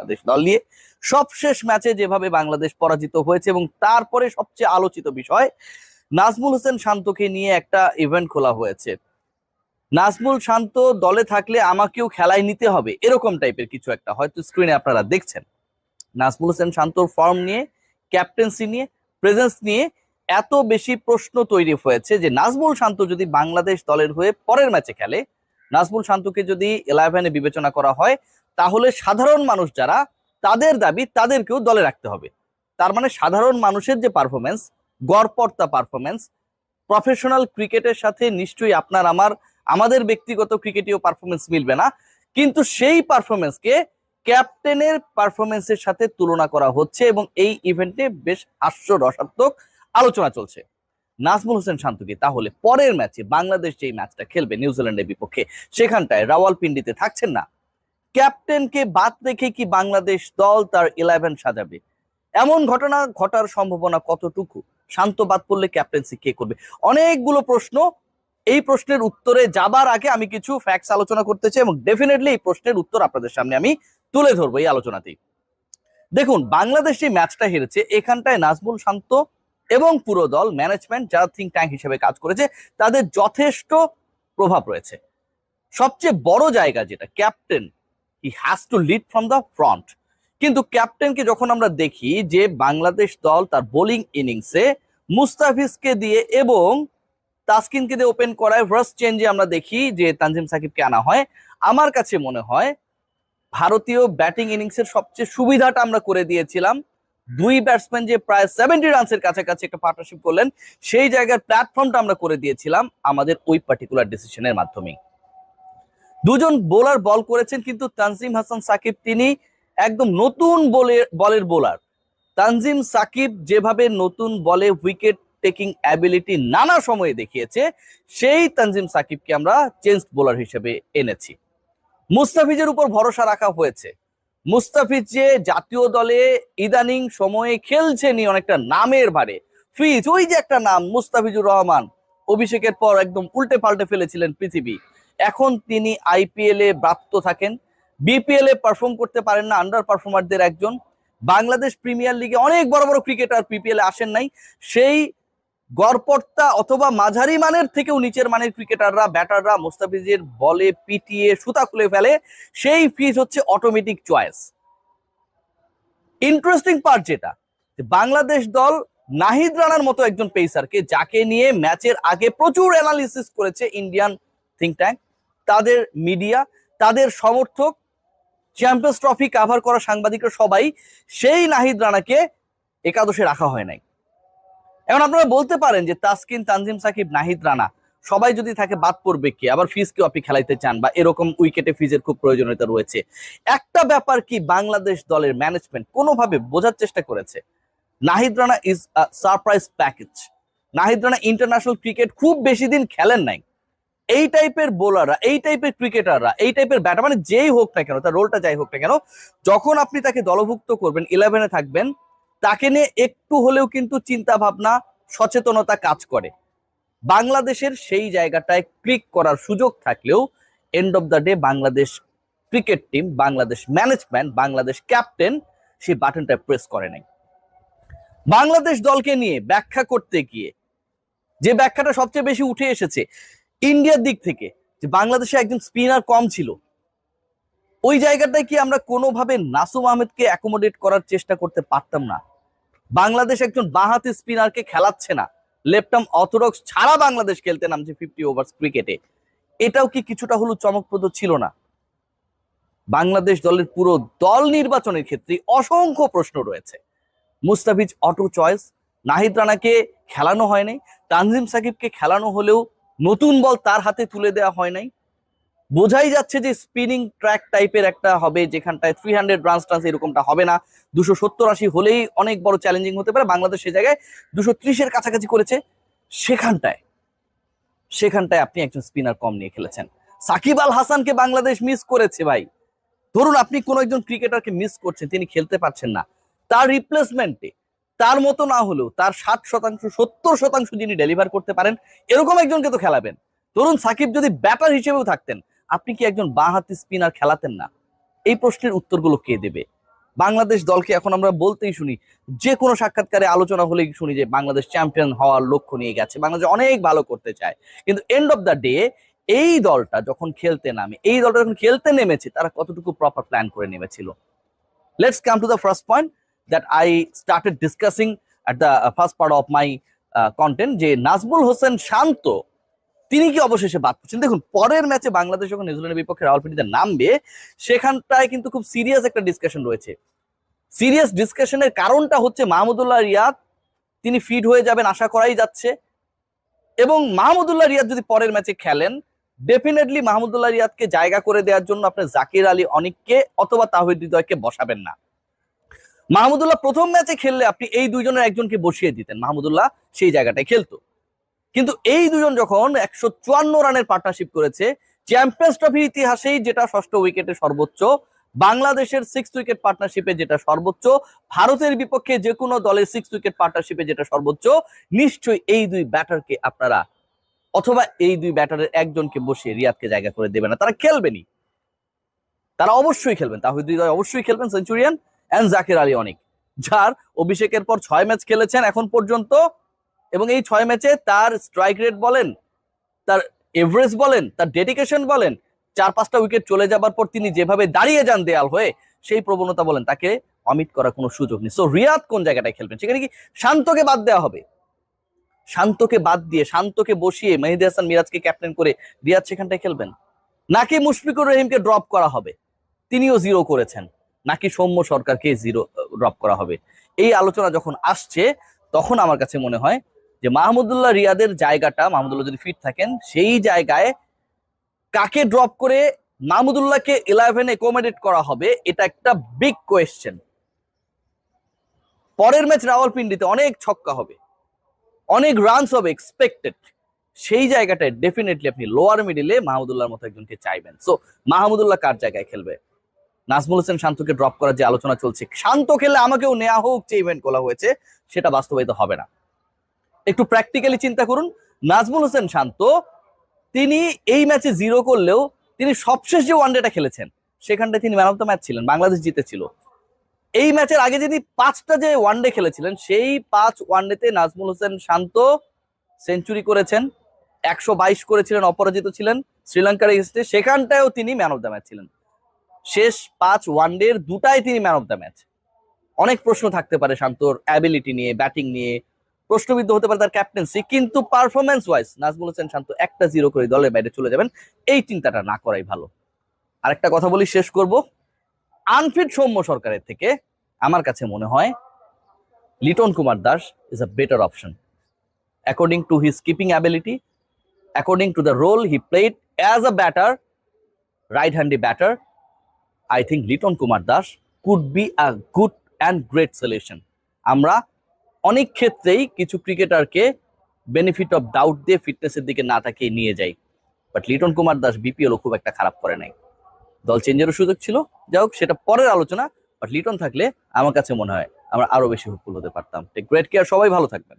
বাংলাদেশ দল নিয়ে। সবশেষ ম্যাচে যেভাবে বাংলাদেশ পরাজিত হয়েছে এবং তারপরে সবচেয়ে আলোচিত বিষয় নাজমুল হোসেন শান্তকে নিয়ে একটা ইভেন্ট খোলা হয়েছে। নাজমুল শান্ত দলে থাকলে আমাকেও খেলায় নিতে হবে, এরকম টাইপের কিছু একটা, হয়তো স্ক্রিনে আপনারা দেখছেন। নাজমুল হোসেন শান্তর ফর্ম নিয়ে, ক্যাপ্টেন্সি নিয়ে, প্রেজেন্স নিয়ে এত বেশি প্রশ্ন তৈরি হয়েছে যে নাজমুল শান্ত যদি বাংলাদেশ দলের হয়ে পরের ম্যাচে খেলে, নাজমুল শান্তকে যদি 11-এ বিবেচনা করা হয়, তাহলে সাধারণ মানুষ যারা, তাদের দাবি তাদেরকেও দলে রাখতে হবে। তার মানে সাধারণ মানুষের যে পারফরমেন্স, গড়পড়তা পারফরমেন্স, প্রফেশনাল ক্রিকেটের সাথে নিশ্চয়ই আপনার আমাদের ব্যক্তিগত ক্রিকেটীয় পারফরমেন্স মিলবে না, কিন্তু সেই পারফরমেন্সকে ক্যাপ্টেনের পারফরমেন্সের সাথে তুলনা করা হচ্ছে এবং এই ইভেন্টে বেশ হাস্যরসাত্মক আলোচনা চলছে। নাজমুল হোসেন শান্তকে তাহলে পরের ম্যাচে বাংলাদেশ যেই ম্যাচটা খেলবে নিউজিল্যান্ডের বিপক্ষে, সেখানটায় রাওয়ালপিন্ডিতে থাকছেন না, ক্যাপ্টেনকে বাদ রেখে কি বাংলাদেশ দল তার 11 সাজাবে? এমন ঘটনা ঘটার সম্ভাবনা কতটুকু? শান্ত বাদ পড়লে ক্যাপ্টেন্সি কে করবে? অনেকগুলো প্রশ্ন। এই প্রশ্নের উত্তরে যাবার আগে আমি কিছু ফ্যাক্টস আলোচনা করতে চাই এবং ডেফিনেটলি এই প্রশ্নের উত্তর আপনাদের সামনে আমি তুলে ধরবো এই আলোচনাতেই। দেখুন, বাংলাদেশ যে ম্যাচটা হেরেছে, এখানটায় নাজমুল শান্ত এবং পুরো দল, ম্যানেজমেন্ট যারা থিঙ্ক ট্যাঙ্ক হিসেবে কাজ করেছে, তাদের যথেষ্ট প্রভাব রয়েছে। সবচেয়ে বড় জায়গা যেটা, captain he has to lead from the front. কিন্তু ক্যাপ্টেনকে যখন আমরা দেখি যে বাংলাদেশ দল তার বোলিং ইনিংসে মুস্তাফিজকে দিয়ে এবং তাসকিনকে দিয়ে ওপেন করায়, ফার্স্ট চেঞ্জে আমরা দেখি যে তানজিম সাকিবকে আনা হয়, আমার কাছে মনে হয় ভারতীয় ব্যাটিং ইনিংসের সবচেয়ে সুবিধাটা আমরা করে দিয়েছিলাম। দুই ব্যাটসম্যান যে প্রায় 70 রানসের কাছাকাছি একটা পার্টনারশিপ করলেন, সেই জায়গার প্ল্যাটফর্মটা আমরা করে দিয়েছিলাম আমাদের ওই পার্টিকুলার ডিসিশনের মাধ্যমে। দুজন বোলার বল করেছেন, কিন্তু তানজিম হাসান সাকিব তিনি একদম নতুন বলের বোলার। তানজিম সাকিব যেভাবে নতুন বলে উইকেট টেকিং অ্যাবিলিটি নানা সময়ে দেখিয়েছে, সেই তানজিম সাকিবকে আমরা চেঞ্জ বোলার হিসেবে এনেছি। মুস্তাফিজের উপর ভরসা রাখা হয়েছে। মুস্তাফিজ যে জাতীয় দলে ইদানিং সময়ে খেলছেনি অনেকটা নামের ভারে, ফিজ ওই যে একটা নাম মুস্তাফিজুর রহমান, অভিষেকের পর একদম উল্টে পাল্টে ফেলেছিলেন পৃথিবী। এখন তিনি আইপিএল এ ব্যর্থ থাকেন, বিপিএল এ পারফর্ম করতে পারেন না, আন্ডার পারফর্মারদের একজন। বাংলাদেশ প্রিমিয়ার লিগে অনেক বড় বড় ক্রিকেটার পিপিএল এ আসেন নাই, সেই গড়পড়তা অথবা মাঝারি মানের থেকেও নিচের মানের ক্রিকেটাররা, ব্যাটাররা মুস্তাফিজের বলে পিটিয়ে সুতা খুলে ফেলে, সেই ফিজ হচ্ছে অটোমেটিক চয়েস। ইন্টারেস্টিং পার্ট যেটা, বাংলাদেশ দল নাহিদ রানার মতো একজন পেসারকে, যাকে নিয়ে ম্যাচের আগে প্রচুর অ্যানালিসিস করেছে ইন্ডিয়ান থিঙ্ক ট্যাঙ্ক, তাদের মিডিয়া, তাদের সমর্থক, চ্যাম্পিয়ন্স ট্রফি কাভার করা সাংবাদিকরা সবাই, সেই নাহিদ রানাকে একাদশে রাখা হয় নাই। এখন আপনারা বলতে পারেন যে তাসকিন, তানজিম সাকিব, নাহিদ রানা সবাই যদি থাকে বাদ পড়বে কে? আবার ফিজকে আপনি খেলাইতে চান বা এরকম উইকেটে ফিজের খুব প্রয়োজনীয়তা রয়েছে। একটা ব্যাপার কি বাংলাদেশ দলের ম্যানেজমেন্ট কোনোভাবে বোঝার চেষ্টা করেছে, Nahid Rana is a surprise package. Nahid Rana international cricket খুব বেশি দিন খেলেন নাই। এই টাইপের বোলাররা, এই টাইপের ক্রিকেটাররা, এই টাইপের ব্যাটার, মানে যেই হোক না কেন, তার রোলটা যাই হোক না কেন, যখন আপনি তাকে দলভুক্ত করবেন, 11-এ থাকবেন, তাকে নিয়ে একটু হলেও কিন্তু চিন্তা ভাবনা, সচেতনতা কাজ করে। বাংলাদেশের সেই জায়গাটায় ক্লিক করার সুযোগ থাকলেও end of the day Bangladesh cricket team, Bangladesh management, Bangladesh captain সেই বাটনটা প্রেস করে নাই। বাংলাদেশ দলকে নিয়ে ব্যাখ্যা করতে গিয়ে যে ব্যাখ্যাটা সবচেয়ে বেশি উঠে এসেছে ইন্ডিয়ার দিক থেকে, যে বাংলাদেশে একজন স্পিনার কম ছিল, ওই জায়গাটায় কি আমরা কোনোভাবে নাসুম আহমেদকে অ্যাকোমোডেট করার চেষ্টা করতে পারতাম না? বাংলাদেশ একজন বাঁহাতি স্পিনারকে খেলাচ্ছে না, লেফট আর্ম অর্থোডক্স ছাড়া বাংলাদেশ খেলতে নামছে 50 ওভার ক্রিকেটে, এটাও কি কিছুটা হলো চমকপ্রদ ছিল না? বাংলাদেশ দলের পুরো দল নির্বাচনের ক্ষেত্রে অসংখ্য প্রশ্ন রয়েছে। মুস্তাফিজ অটো চয়েস, নাহিদ রানাকে খেলানো হয় নাই, তানজিম সাকিবকে খেলানো হলেও নতুন বল তার হাতে তুলে দেওয়া হয় নাই। বোঝাই যাচ্ছে যে স্পিনিং ট্র্যাক টাইপের একটা হবে, যেখানটায় 300 রান টান্স এরকমটা হবে না, 270-80 হলেই অনেক বড় চ্যালেঞ্জিং হতে পারে। বাংলাদেশ সে জায়গায় 230-এর কাছাকাছি করেছে, সেখানটায় আপনি একজন স্পিনার কম নিয়ে খেলেছেন। সাকিব আল হাসানকে বাংলাদেশ মিস করেছে ভাই। ধরুন আপনি কোন একজন ক্রিকেটারকে মিস করছেন, তিনি খেলতে পারছেন না, তার রিপ্লেসমেন্টে তার মতো না হলেও তার 60%, 70% যিনি ডেলিভার করতে পারেন, এরকম একজনকে তো খেলাবেন। ধরুন সাকিব যদি ব্যাটার হিসেবেও থাকতেন, আপনি কি একজন বাঁহাতি স্পিনার খেলাতেন না? এই প্রশ্নের উত্তরগুলো কে দেবে? বাংলাদেশ দলকে এখন আমরা বলতেই শুনি, যে কোনো সাক্ষাৎকারে আলোচনা হলেই শুনি যে বাংলাদেশ চ্যাম্পিয়ন হওয়ার লক্ষ্য নিয়ে গেছে, বাংলাদেশ অনেক ভালো করতে চায়। কিন্তু এন্ড অফ দ্য ডে এই দলটা যখন খেলতে নেমেছে তারা কতটুকু প্রপার প্ল্যান করে নেমেছিল? Let's come to the first point that I started discussing at the first part of my content, যে নাজমুল হোসেন শান্ত তিনি কি অবশেষে বাদ পড়ছেন। দেখুন, পরের ম্যাচে বাংলাদেশ যখন নিউজিল্যান্ডের বিপক্ষে রাওয়ালপিন্ডিতে নামবে, সেখানটায় কিন্তু খুব সিরিয়াস একটা ডিসকাশন রয়েছে। সিরিয়াস ডিসকাশনের কারণটা হচ্ছে মাহমুদুল্লাহ রিয়াদ তিনি ফিট হয়ে যাবেন আশা করাই যাচ্ছে, এবং মাহমুদুল্লাহ রিয়াদ যদি পরের ম্যাচে খেলেন, ডেফিনেটলি মাহমুদুল্লাহ রিয়াদকে জায়গা করে দেওয়ার জন্য আপনি জাকির আলী অনিককে অথবা তাহিদ হৃদয়কে বসাবেন না। মাহমুদুল্লাহ প্রথম ম্যাচে খেললে আপনি এই দুইজনের একজনকে বসিয়ে দিতেন, মাহমুদুল্লাহ সেই জায়গাটায় খেলতো। কিন্তু এই দুজন যখন 154 রানের পার্টনারশিপ করেছে, চ্যাম্পিয়ন্স ট্রফির ইতিহাসেই যেটা ষষ্ঠ উইকেটে সর্বোচ্চ, বাংলাদেশের 6 উইকেট পার্টনারশিপে যেটা সর্বোচ্চ, ভারতের বিপক্ষে যে কোনো দলের 6 উইকেট পার্টনারশিপে যেটা সর্বোচ্চ, নিশ্চয়ই এই দুই ব্যাটারকে আপনারা অথবা এই দুই ব্যাটারের একজনকে বসিয়ে রিয়াদকে জায়গা করে দেবে না। তারা খেলবেনই, তারা অবশ্যই খেলবেন। তাহিদ হৃদয় অবশ্যই খেলবেন, সেঞ্চুরিয়ান, এন্ড জাকির আলী অনিক, যার অভিষেকের পর 6 ম্যাচ খেলেছেন এখন পর্যন্ত, এবং এই 6 ম্যাচে তার স্ট্রাইক রেট বলেন, তার এভারেজ বলেন, তার ডেডিকেশন বলেন, 4-5টা উইকেট চলে যাবার পর তিনি যেভাবে দাঁড়িয়ে যান দেয়াল হয়ে, সেই প্রবণতা বলেন, তাকে অমিট করার কোনো সুযোগ নেই। সো রিয়াদ কোন জায়গাটায় খেলবেন? সেখানে কি শান্তকে বাদ দেওয়া হবে? শান্তকে বাদ দিয়ে শান্তকে বসিয়ে মেহেদী হাসান মিরাজকে ক্যাপ্টেন করে রিয়াদ সেখানটায় খেলবেন? নাকি মুশফিকুর রহিমকে ড্রপ করা হবে, তিনিও জিরো করেছেন, নাকি সৌম্য সরকারকে জিরো ড্রপ করা হবে? এই আলোচনা যখন আসছে, তখন আমার কাছে মনে হয় যে মাহমুদুল্লাহ রিয়াদের জায়গাটা, মাহমুদুল্লাহ যদি ফিট থাকেন, সেই জায়গায় কাকে ড্রপ করে মাহমুদুল্লাহকে 11-এ অ্যাকোমোডেট করা হবে, এটা একটা বিগ কোয়েশ্চেন। পরের ম্যাচ রাওয়ালপিন্ডিতে অনেক ছক্কা হবে, অনেক রানস হবে এক্সপেক্টেড, সেই জায়গাটায় ডেফিনেটলি আপনি লোয়ার মিডিলে মাহমুদুল্লাহর মতো একজনকে চাইবেন। সো মাহমুদুল্লাহ কার জায়গায় খেলবে? নাজমুল হোসেন শান্তকে ড্রপ করার যে আলোচনা চলছে, শান্ত খেললে আমাকেও নেওয়া হোক যে ইভেন্ট করা হয়েছে, সেটা বাস্তবায়িত হবে না। একটু প্র্যাকটিক্যালি চিন্তা করুন, নাজমুল হোসেন শান্ত তিনি এই ম্যাচে জিরো করলেও তিনি সবশেষ যে ওয়ানডেটা খেলেছেন সেখানটায় তিনি ম্যান অফ দ্য ম্যাচ ছিলেন, বাংলাদেশ জিতেছিল। এই ম্যাচের আগে যিনি 5টা যে ওয়ানডে খেলেছিলেন, সেই 5 ওয়ানডেতে নাজমুল হোসেন শান্ত সেঞ্চুরি করেছেন, 122 করেছিলেন, অপরাজিত ছিলেন শ্রীলঙ্কার এগেইনস্টে, সেখানটায়ও তিনি ম্যান অফ দ্য ম্যাচ ছিলেন। শেষ 5 ওয়ানডের 2টায় তিনি ম্যান অফ দ্য ম্যাচ। অনেক প্রশ্ন থাকতে পারে শান্তর অ্যাবিলিটি নিয়ে, ব্যাটিং নিয়ে, প্রশ্নবিদ্ধ হতে পারে তার ক্যাপ্টেন্সি, কিন্তু পারফরমেন্স ওয়াইজ নাজমুল হোসেন শান্ত একটা জিরো করে দলের বাইরে চলে যাবেন, এই চিন্তাটা না করাই ভালো। আরেকটা কথা বলি, শেষ করব। আনফিট সৌম্য সরকারের থেকে আমার কাছে মনে হয় Liton Kumar Das is a better option according to his keeping ability, according to the role he played as a batter, right handy batter. I think Liton Kumar Das could be a good and great solution. আমরা অনেক ক্ষেত্রেই কিছু ক্রিকেটারকে বেনিফিট অফ ডাউট দিয়ে ফিটনেসের দিকে না তাকিয়ে নিয়ে যাই, বাট লিটন কুমার দাস বিপিএলও খুব একটা খারাপ করে নাই। দল চেঞ্জেরও সুযোগ ছিল, যাই হোক সেটা পরের আলোচনা। বাট লিটন থাকলে আমার কাছে মনে হয় আমরা আরো বেশি হোপফুল হতে পারতাম। টেক গ্রেট কেয়ার, সবাই ভালো থাকবেন।